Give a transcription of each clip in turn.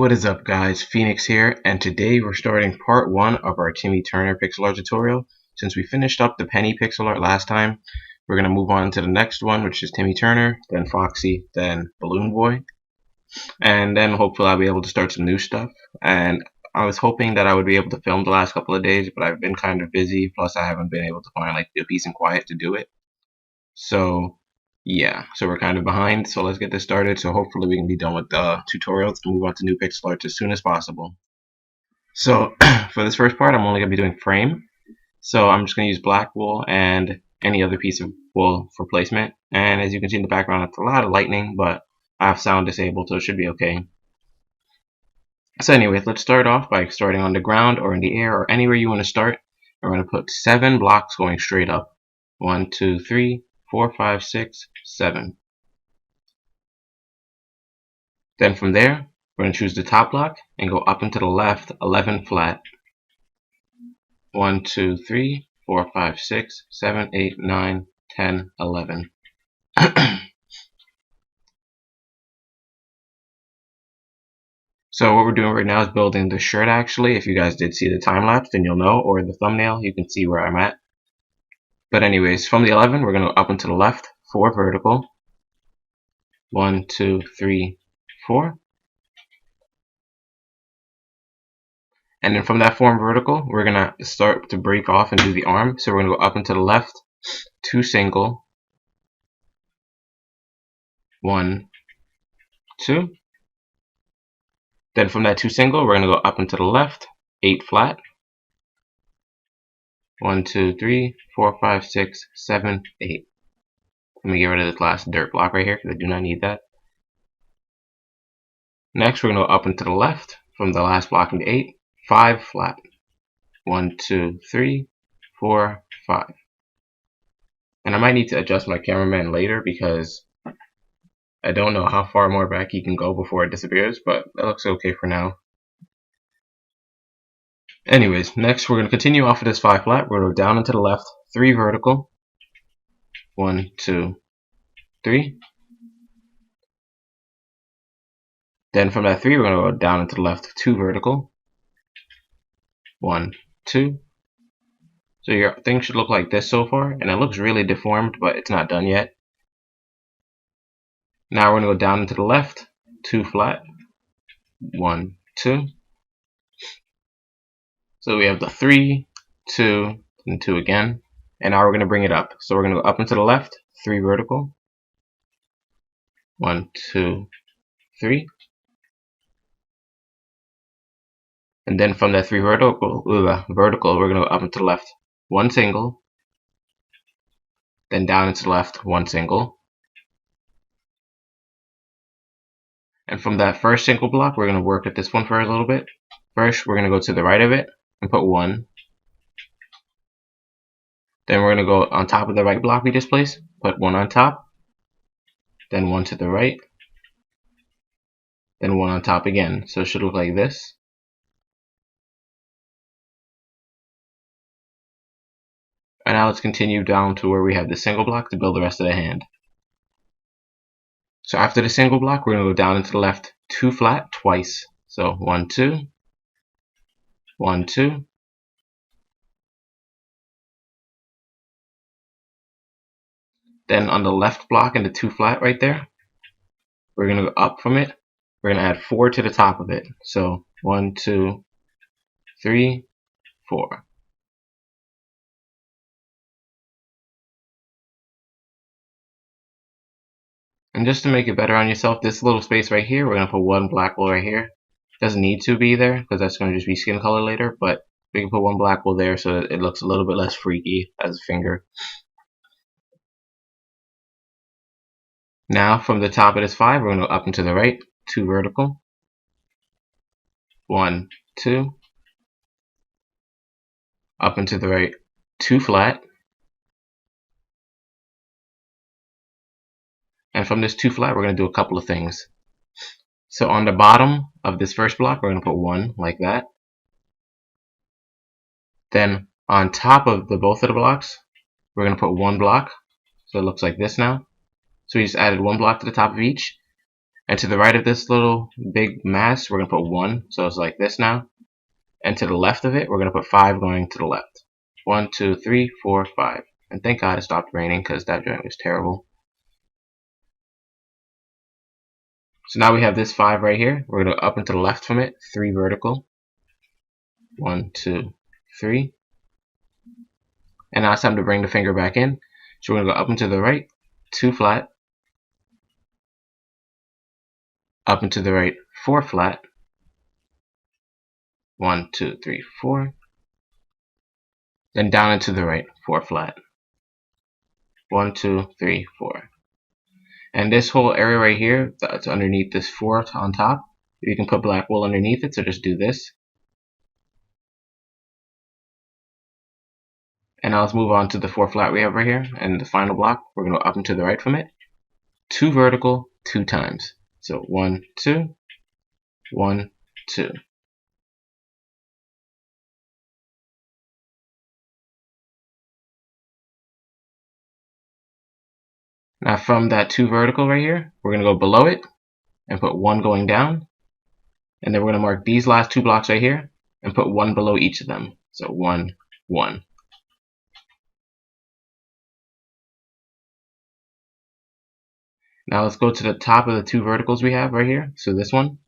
What is up, guys? Phoenix here, and today we're starting part 1 of our Timmy Turner pixel art tutorial. Since we finished up the Penny pixel art last time, we're going to move on to the next one, which is Timmy Turner, then Foxy, then Balloon Boy, and then hopefully I'll be able to start some new stuff. And I was hoping that I would be able to film the last couple of days, but I've been kind of busy, plus I haven't been able to find like the peace and quiet to do it. So yeah, so we're kind of behind, so let's get this started. So hopefully we can be done with the tutorials and move on to new pixel art as soon as possible. So for this first part, I'm only going to be doing frame. So I'm just going to use black wool and any other piece of wool for placement. And as you can see in the background, it's a lot of lightning, but I have sound disabled, so it should be okay. So anyways, let's start off by starting on the ground or in the air or anywhere you want to start. We're going to put 7 blocks going straight up. 1, 2, 3, 4, 5, 6, 7. Then from there, we're going to choose the top block and go up and to the left 11 flat. 1, 2, 3, 4, 5, 6, 7, 8, 9, 10, 11. So what we're doing right now is building the shirt actually. If you guys did see the time lapse, then you'll know, or the thumbnail, you can see where I'm at. But anyways, from the 11, we're going to go up and to the left, 4 vertical. 1, 2, 3, 4. And then from that 4 vertical, we're going to start to break off and do the arm. So we're going to go up and to the left, 2 single. 1, 2. Then from that 2 single, we're going to go up and to the left, 8 flat. 1, 2, 3, 4, 5, 6, 7, 8. Let me get rid of this last dirt block right here because I do not need that. Next, we're going to go up and to the left from the last block in the 8, 5 flat. 1, 2, 3, 4, 5. And I might need to adjust my cameraman later because I don't know how far more back he can go before it disappears, but that looks okay for now. Anyways, next we're going to continue off of this 5 flat. We're going to go down and to the left, 3 vertical. 1, 2, 3. Then from that 3, we're going to go down and to the left, 2 vertical. 1, 2. So your thing should look like this so far, and it looks really deformed, but it's not done yet. Now we're going to go down and to the left, 2 flat. 1, 2. So we have the 3, 2, and 2 again. And now we're going to bring it up. So we're going to go up and to the left, 3 vertical. 1, 2, 3. And then from that 3 vertical, we're going to go up and to the left, 1 single. Then down and to the left, 1 single. And from that first single block, we're going to work at this one for a little bit. First, we're going to go to the right of it and put 1. Then we're going to go on top of the right block we just placed, put 1 on top. Then 1 to the right. Then 1 on top again. So it should look like this. And now let's continue down to where we have the single block to build the rest of the hand. So after the single block, we're going to go down and to the left 2 flat twice. So 1, 2, 1, 2. Then on the left block and the 2 flat right there, we're going to go up from it. We're going to add 4 to the top of it. So 1, 2, 3, 4. And just to make it better on yourself, this little space right here, we're going to put 1 black wool right here. Doesn't need to be there because that's going to just be skin color later, but we can put 1 black wool there so that it looks a little bit less freaky as a finger. Now from the top of this 5, we're going to go up and to the right, 2 vertical. 1, 2. Up and to the right, 2 flat. And from this 2 flat, we're going to do a couple of things. So on the bottom of this first block, we're going to put 1 like that. Then on top of both of the blocks, we're going to put 1 block. So it looks like this now. So we just added 1 block to the top of each. And to the right of this little big mass, we're going to put 1. So it's like this now. And to the left of it, we're going to put 5 going to the left. 1, 2, 3, 4, 5. And thank God it stopped raining because that joint was terrible. So now we have this 5 right here. We're going to go up and to the left from it, 3 vertical. 1, 2, 3. And now it's time to bring the finger back in. So we're going to go up and to the right, 2 flat. Up and to the right, 4 flat. 1, 2, 3, 4. Then down and to the right, 4 flat. 1, 2, 3, 4. And this whole area right here, that's underneath this 4 on top, you can put black wool underneath it, so just do this. And now let's move on to the 4 flat we have right here, and the final block, we're going to go up and to the right from it. 2 vertical, 2 times. So 1, 2, 1, 2. Now from that 2 vertical right here, we're going to go below it and put 1 going down. And then we're going to mark these last 2 blocks right here and put 1 below each of them. So 1, 1. Now let's go to the top of the 2 verticals we have right here. So this one.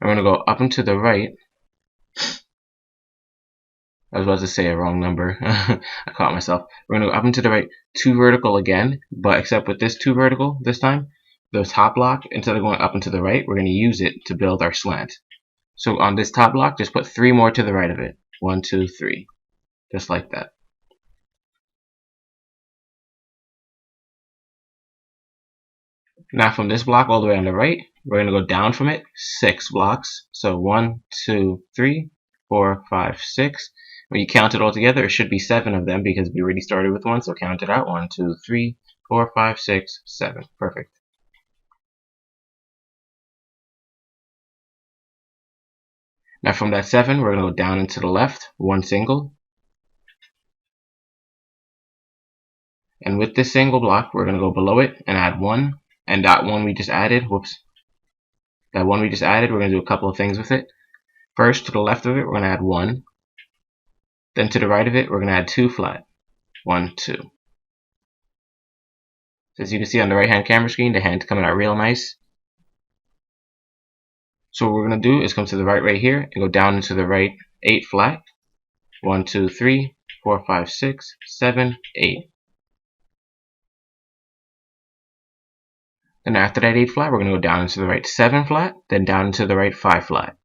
I'm going to go up and to the right. I was about to say a wrong number. I caught myself. We're going to go up and to the right, 2 vertical again, but except with this 2 vertical this time, the top block, instead of going up and to the right, we're going to use it to build our slant. So on this top block, just put 3 more to the right of it. 1, 2, 3. Just like that. Now from this block all the way on the right, we're going to go down from it 6 blocks. So 1, 2, 3, 4, 5, 6. When you count it all together, it should be 7 of them because we already started with 1. So count it out. 1, 2, 3, 4, 5, 6, 7. Perfect. Now from that 7, we're going to go down and to the left, 1 single. And with this single block, we're going to go below it and add 1. And that 1 we just added, that 1 we just added, we're going to do a couple of things with it. First, to the left of it, we're going to add 1. Then to the right of it, we're going to add 2 flat. 1, 2. So as you can see on the right hand camera screen, the hand's coming out real nice. So what we're going to do is come to the right here and go down into the right 8 flat. 1, 2, 3, 4, 5, 6, 7, 8. Then after that 8 flat, we're going to go down into the right 7 flat, then down into the right 5 flat.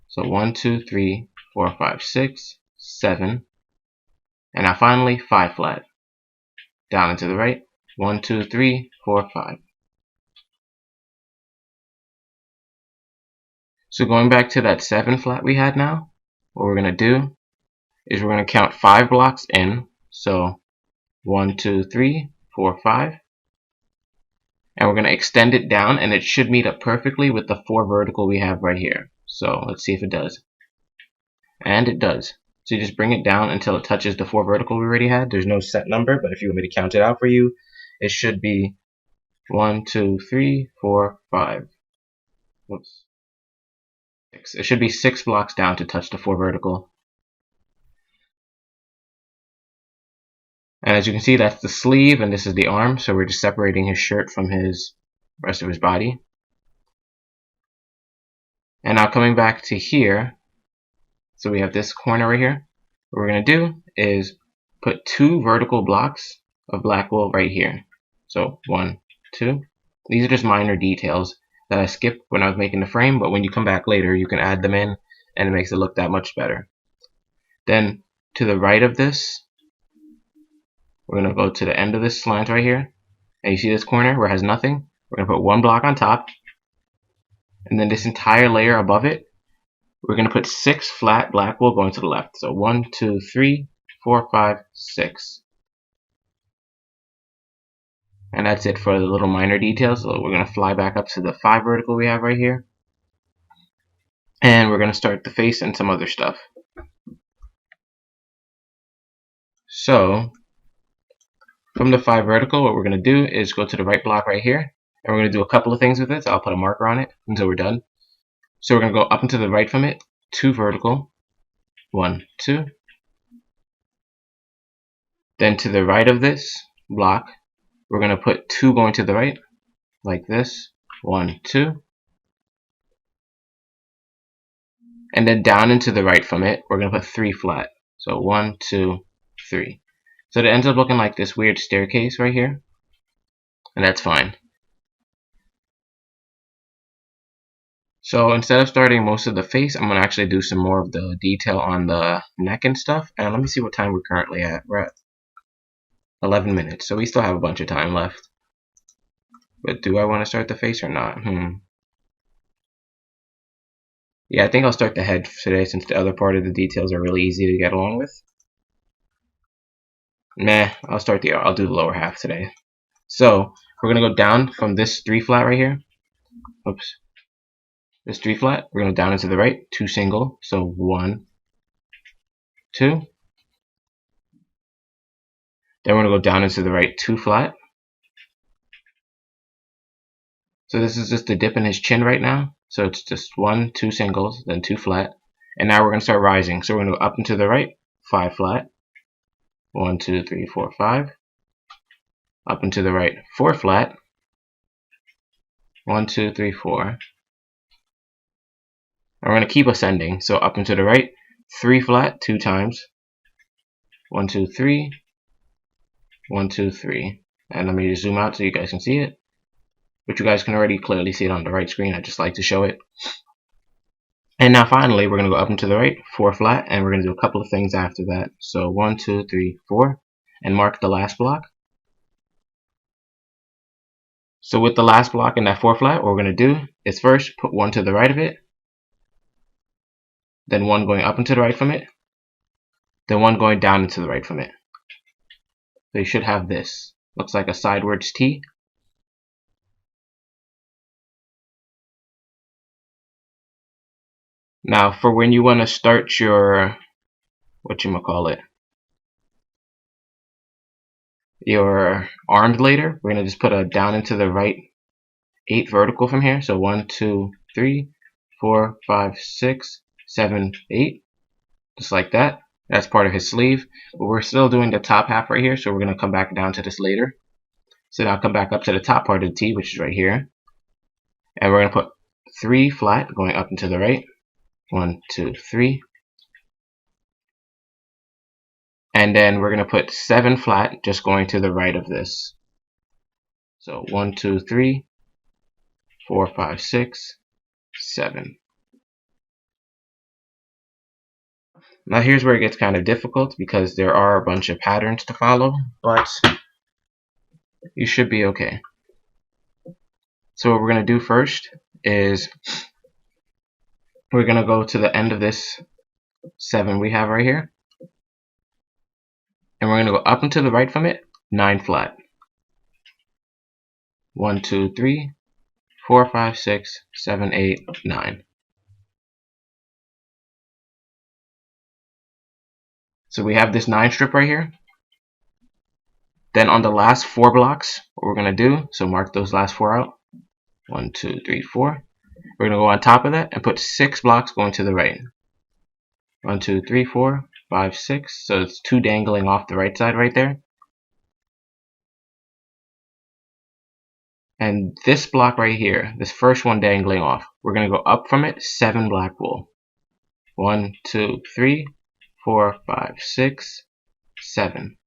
So 1, 2, 3, 4, 5, 6, 7. And now finally 5 flat. Down into the right. 1, 2, 3, 4, 5. So going back to that 7 flat we had now, what we're going to do is we're going to count 5 blocks in. So 1, 2, 3, 4, 5. And we're going to extend it down, and it should meet up perfectly with the 4 vertical we have right here. So let's see if it does. And it does. So you just bring it down until it touches the 4 vertical we already had. There's no set number, but if you want me to count it out for you, it should be 1, 2, 3, 4, 5. Whoops. 6. It should be 6 blocks down to touch the 4 vertical. And as you can see, that's the sleeve, and this is the arm. So we're just separating his shirt from his rest of his body. And now coming back to here, so we have this corner right here. What we're going to do is put 2 vertical blocks of black wool right here. So 1, 2. These are just minor details that I skipped when I was making the frame, but when you come back later, you can add them in, and it makes it look that much better. Then to the right of this, we're going to go to the end of this slant right here, and you see this corner where it has nothing. We're going to put 1 block on top, and then this entire layer above it, we're going to put 6 flat black wool going to the left. So 1, 2, 3, 4, 5, 6. And that's it for the little minor details. So we're going to fly back up to the 5 vertical we have right here. And we're going to start the face and some other stuff. So from the 5 vertical, what we're going to do is go to the right block right here And we're going to do a couple of things with it, so I'll put a marker on it until we're done. So we're going to go up and to the right from it, 2 vertical, 1, 2. Then to the right of this block, we're going to put 2 going to the right, like this, 1, 2. And then down and to the right from it, we're going to put 3 flat. So 1, 2, 3. So it ends up looking like this weird staircase right here, and that's fine. So instead of starting most of the face, I'm going to actually do some more of the detail on the neck and stuff. And let me see what time we're currently at. We're at 11 minutes, so we still have a bunch of time left. But do I want to start the face or not? Yeah, I think I'll start the head today since the other part of the details are really easy to get along with. Nah, I'll do the lower half today. So we're going to go down from this 3 flat right here. Oops. This 3 flat, we're going to down into the right, 2 single, so 1, 2. Then we're going to go down into the right, 2 flat. So this is just the dip in his chin right now. So it's just 1, 2 singles, then 2 flat. And now we're going to start rising. So we're going to go up and to the right, 5 flat. 1, 2, 3, 4, 5. Up and to the right, 4 flat. 1, 2, 3, 4. And we're going to keep ascending. So up and to the right, 3 flat 2 times. 1, 2, 3. 1, 2, 3. And let me just zoom out so you guys can see it. But you guys can already clearly see it on the right screen. I just like to show it. And now finally, we're going to go up and to the right, 4 flat, and we're going to do a couple of things after that. So 1, 2, 3, 4, and mark the last block. So with the last block in that 4 flat, what we're going to do is first put 1 to the right of it, then 1 going up and to the right from it, then 1 going down and to the right from it. So you should have this. Looks like a sidewards T. Now for when you want to start your, your arms later, we're going to just put a down and to the right 8 vertical from here. So 1, 2, 3, 4, 5, 6, 7, 8. Just like that. That's part of his sleeve. But we're still doing the top half right here, so we're going to come back down to this later. So now come back up to the top part of the T, which is right here. And we're going to put 3 flat going up and to the right. 1, 2, 3. And then we're going to put 7 flat just going to the right of this. So 1, 2, 3, 4, 5, 6, 7. Now here's where it gets kind of difficult because there are a bunch of patterns to follow, but you should be okay. So what we're going to do first is we're going to go to the end of this 7 we have right here. And we're going to go up and to the right from it, 9 flat. 1, 2, 3, 4, 5, 6, 7, 8, 9. So we have this 9 strip right here. Then on the last 4 blocks, what we're going to do, so mark those last 4 out. 1, 2, 3, 4. We're going to go on top of that and put 6 blocks going to the right. 1, 2, 3, 4, 5, 6. So it's 2 dangling off the right side right there. And this block right here, this first one dangling off, we're going to go up from it 7 black wool. 1, 2, 3, 4, 5, 6, 7.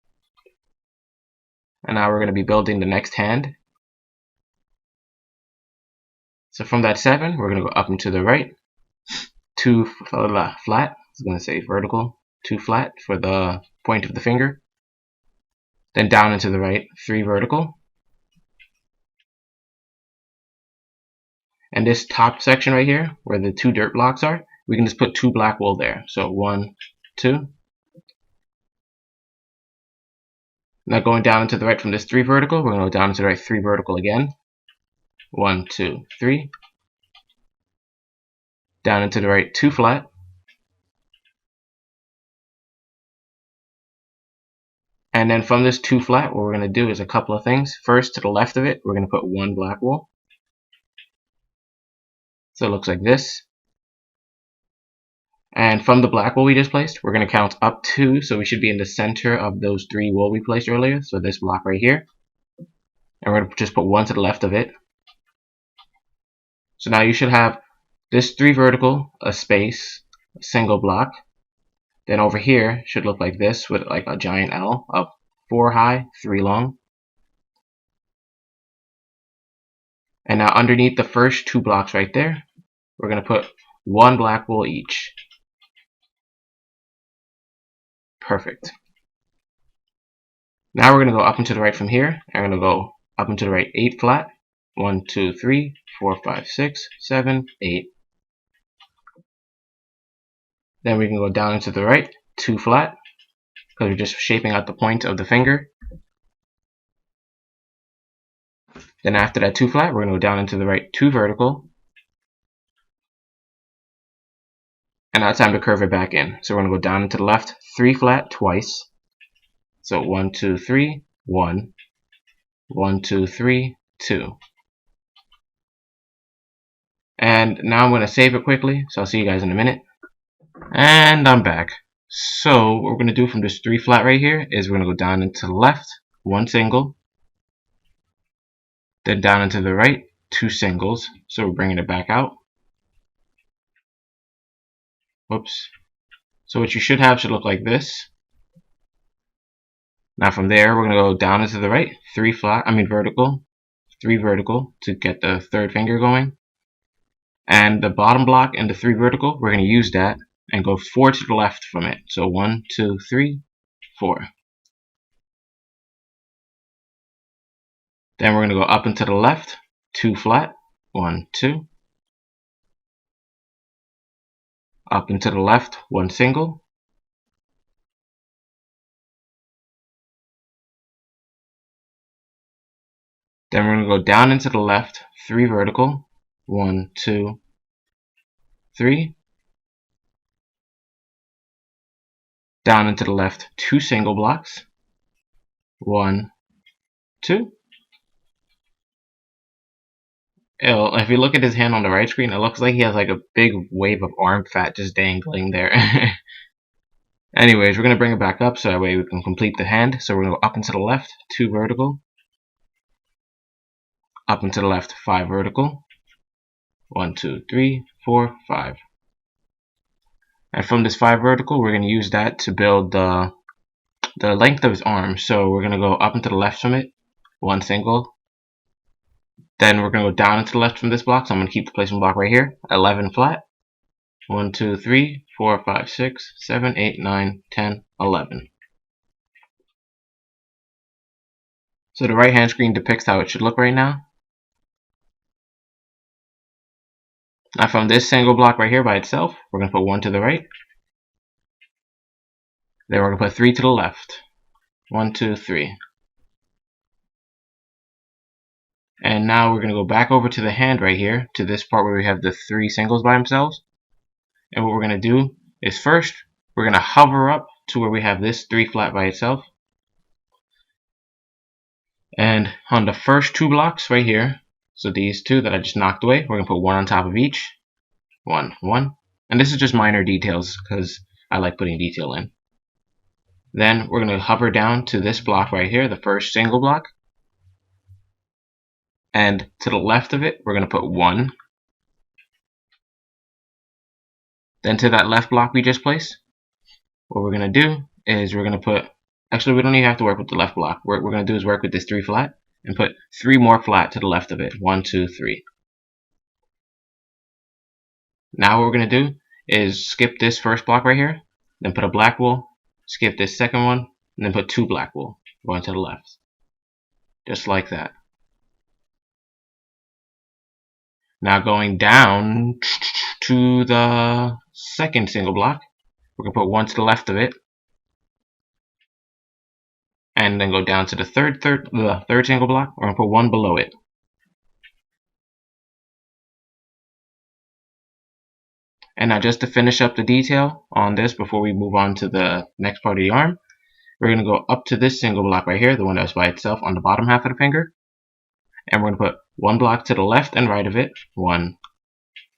And now we're going to be building the next hand. So from that 7, we're going to go up and to the right. 2 flat, I was going to say vertical, 2 flat for the point of the finger. Then down and to the right, 3 vertical. And this top section right here, where the 2 dirt blocks are, we can just put 2 black wool there. So 1, 2. Now going down and to the right from this 3 vertical, we're going to go down and to the right 3 vertical again. 1, 2, 3. Down and to the right 2 flat. And then from this 2 flat, what we're going to do is a couple of things. First, to the left of it, we're going to put 1 black wool. So it looks like this. And from the black wool we just placed, we're going to count up 2, so we should be in the center of those 3 wool we placed earlier. So this block right here. And we're going to just put 1 to the left of it. So now you should have this 3 vertical, a space, a single block. Then over here should look like this with like a giant L of 4 high, 3 long. And now underneath the first 2 blocks right there, we're going to put 1 black wool each. Perfect. Now we're going to go up and to the right from here. I'm going to go up and to the right 8 flat. 1, 2, 3, 4, 5, 6, 7, 8. Then we can go down and to the right 2 flat, because we're just shaping out the point of the finger. Then after that 2 flat, we're going to go down into the right 2 vertical. And now it's time to curve it back in. So we're going to go down into the left 3 flat twice. So 1, 2, 3, 1, 1, 2, 3, 2. And now I'm going to save it quickly, so I'll see you guys in a minute. And I'm back. So what we're going to do from this 3 flat right here is we're going to go down into the left 1 single, then down into the right 2 singles. So we're bringing it back out. Whoops. So what you should have should look like this. Now from there, we're going to go down into the right, 3 vertical, 3 vertical to get the 3rd finger going. And the bottom block and the 3 vertical, we're going to use that and go 4 to the left from it. So 1, 2, 3, 4. Then we're going to go up and to the left, 2 flat, 1, 2. Up and to the left, 1 single. Then we're going to go down into the left, 3 vertical, 1, 2, 3. Down into the left, 2 single blocks, 1, 2. If you look at his hand on the right screen, it looks like he has like a big wave of arm fat just dangling there. Anyways, we're going to bring it back up so that way we can complete the hand. So we're going to go up and to the left, 2 vertical. Up and to the left, 5 vertical. 1, 2, 3, 4, 5. And from this 5 vertical, we're going to use that to build the length of his arm. So we're going to go up and to the left from it, 1 single. Then we're going to go down and to the left from this block. So I'm going to keep the placement block right here, 11 flat. 1, 2, 3, 4, 5, 6, 7, 8, 9, 10, 11. So the right hand screen depicts how it should look right now. Now from this single block right here by itself, we're going to put 1 to the right. Then we're going to put 3 to the left. 1, 2, 3. And now we're going to go back over to the hand right here, to this part where we have the 3 singles by themselves. And what we're going to do is first, we're going to hover up to where we have this 3 flat by itself. And on the first 2 blocks right here, so these 2 that I just knocked away, we're going to put 1 on top of each. 1, 1. And this is just minor details because I like putting detail in. Then we're going to hover down to this block right here, the first single block. And to the left of it, we're going to put 1. Then to that left block we just placed, what we're going to do is we're going to put, actually we don't even have to work with the left block. What we're going to do is work with this 3 flat and put 3 more flat to the left of it. 1, 2, 3. Now what we're going to do is skip this first block right here, then put a black wool, skip this second one, and then put 2 black wool going to the left. Just like that. Now going down to the second single block, we're going to put 1 to the left of it. And then go down to the third single block, we're going to put 1 below it. And now just to finish up the detail on this before we move on to the next part of the arm, we're going to go up to this single block right here, the one that's by itself on the bottom half of the finger, and we're going to put one block to the left and right of it, 1,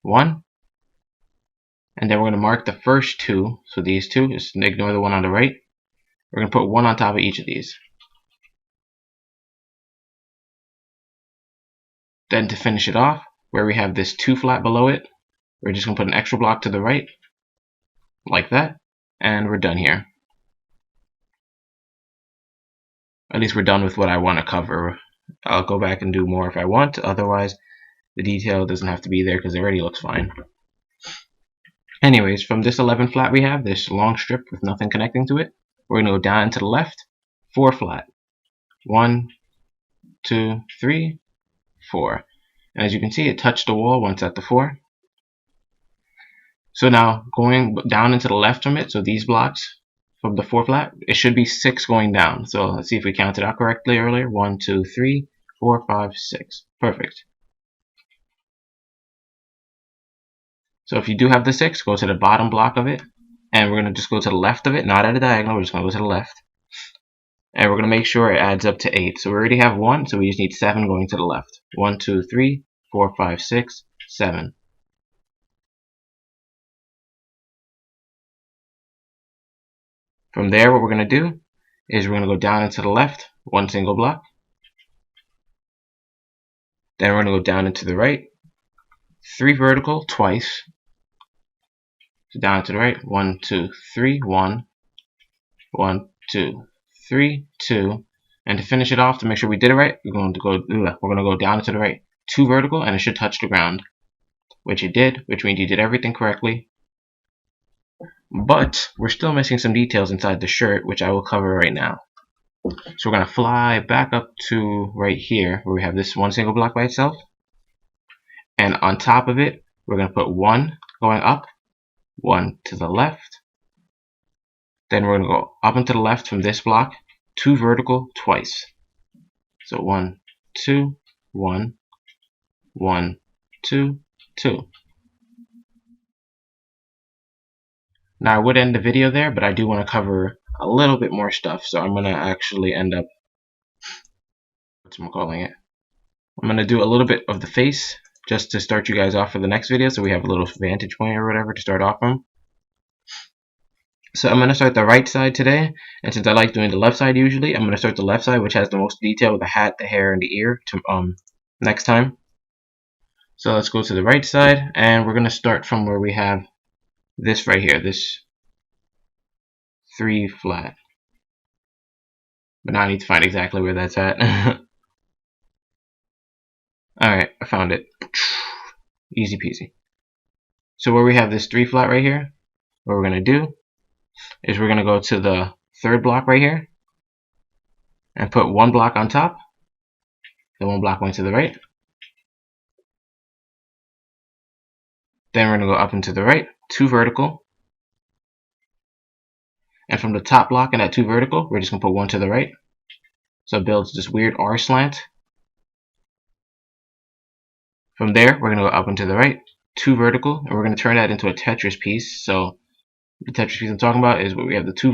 1, and then we're going to mark the first two, so these two, just ignore the one on the right. We're going to put one on top of each of these. Then to finish it off, where we have this 2 flat below it, we're just going to put an extra block to the right, like that, and we're done here. At least we're done with what I want to cover. I'll go back and do more if I want, otherwise the detail doesn't have to be there because it already looks fine. Anyways, from this 11 flat we have, this long strip with nothing connecting to it, we're going to go down and to the left, 4 flat. 1, 2, 3, 4. And as you can see, it touched the wall once at the 4. So now, going down and to the left from it, so these blocks from the 4 flat, it should be 6 going down. So let's see if we counted out correctly earlier. 1, 2, 3, 4, 5, 6. Perfect. So if you do have the 6, go to the bottom block of it, and we're going to just go to the left of it, not at a diagonal, we're just going to go to the left. And we're going to make sure it adds up to 8. So we already have 1, so we just need 7 going to the left. 1, 2, 3, 4, 5, 6, 7. From there, what we're going to do is we're going to go down and to the left, 1 single block. Then we're going to go down and to the right, 3 vertical twice. So down and to the right, 1, 2, 3, 1, 1, 2, 3, 2. And to finish it off, to make sure we did it right, we're going to go down and to the right, 2 vertical, and it should touch the ground, which it did, which means you did everything correctly. But we're still missing some details inside the shirt, which I will cover right now. So we're going to fly back up to right here, where we have this 1 single block by itself. And on top of it, we're going to put 1 going up, 1 to the left. Then we're going to go up and to the left from this block, 2 vertical twice. So 1, 2, 1, 1, 2, 2. Now I would end the video there, but I do want to cover a little bit more stuff, so I'm going to actually end up, I'm going to do a little bit of the face, just to start you guys off for the next video, so we have a little vantage point or whatever to start off from. So I'm going to start the right side today, and since I like doing the left side usually, I'm going to start the left side, which has the most detail with the hat, the hair, and the ear, next time. So let's go to the right side, and we're going to start from where we have this right here, this 3 flat. But now I need to find exactly where that's at. Alright, I found it. Easy peasy. So where we have this 3 flat right here, what we're going to do is we're going to go to the 3rd block right here and put 1 block on top, then 1 block going to the right. Then we're going to go up and to the right, 2 vertical. And from the top block and that 2 vertical, we're just going to put 1 to the right. So it builds this weird R slant. From there, we're going to go up and to the right, 2 vertical, and we're going to turn that into a Tetris piece. So the Tetris piece I'm talking about is where we have the 2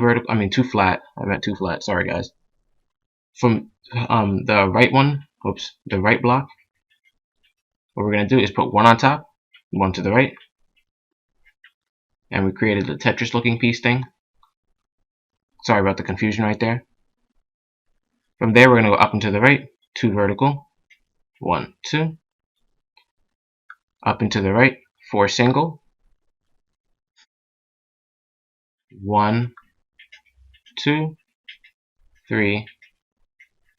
flat. I meant 2 flat, sorry guys. From the right one, the right block, what we're going to do is put 1 on top, 1 to the right. And we created the Tetris looking piece thing. Sorry about the confusion right there. From there, we're going to go up and to the right, 2 vertical, 1, 2. Up and to the right, 4 single, 1, 2, 3,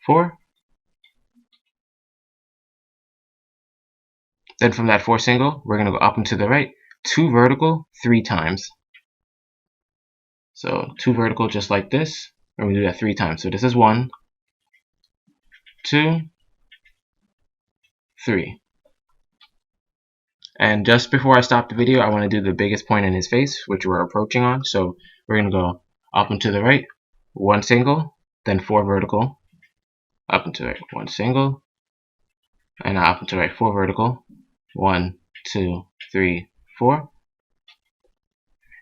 4. Then from that 4 single, we're going to go up and to the right, 2 vertical, 3 times. So 2 vertical just like this, and we do that 3 times. So this is 1, 2, 3. And just before I stop the video, I want to do the biggest point in his face, which we're approaching on. So we're going to go up and to the right, 1 single, then 4 vertical, up and to the right, 1 single, and up and to the right, 4 vertical, 1, 2, 3, 4.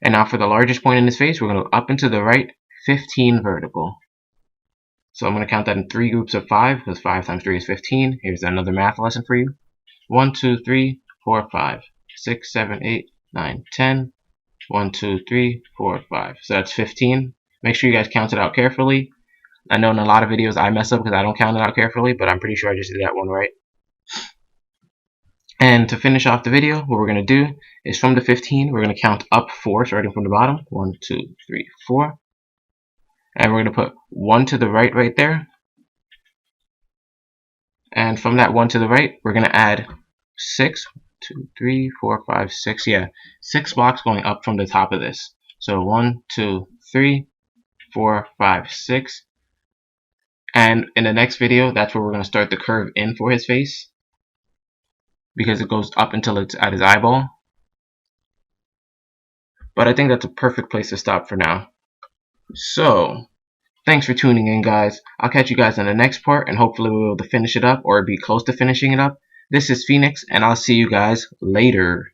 And now for the largest point in his face, we're going to go up and to the right, 15 vertical. So I'm going to count that in 3 groups of 5, because 5 times 3 is 15. Here's another math lesson for you. 1, 2, 3, 4, 5, 6, 7, 8, 9, 10. 1, 2, 3, 4, 5. So that's 15. Make sure you guys count it out carefully. I know in a lot of videos I mess up because I don't count it out carefully, but I'm pretty sure I just did that one right. And to finish off the video, what we're going to do is from the 15, we're going to count up 4, starting from the bottom. 1, 2, 3, 4. And we're going to put 1 to the right there. And from that 1 to the right, we're going to add 6. 2, 3, 4, 5, 6. Yeah, 6 blocks going up from the top of this. So 1, 2, 3, 4, 5, 6. And in the next video, that's where we're going to start the curve in for his face, because it goes up until it's at his eyeball. But I think that's a perfect place to stop for now. So, thanks for tuning in, guys. I'll catch you guys in the next part, and hopefully we'll be able to finish it up or be close to finishing it up. This is Phoenix, and I'll see you guys later.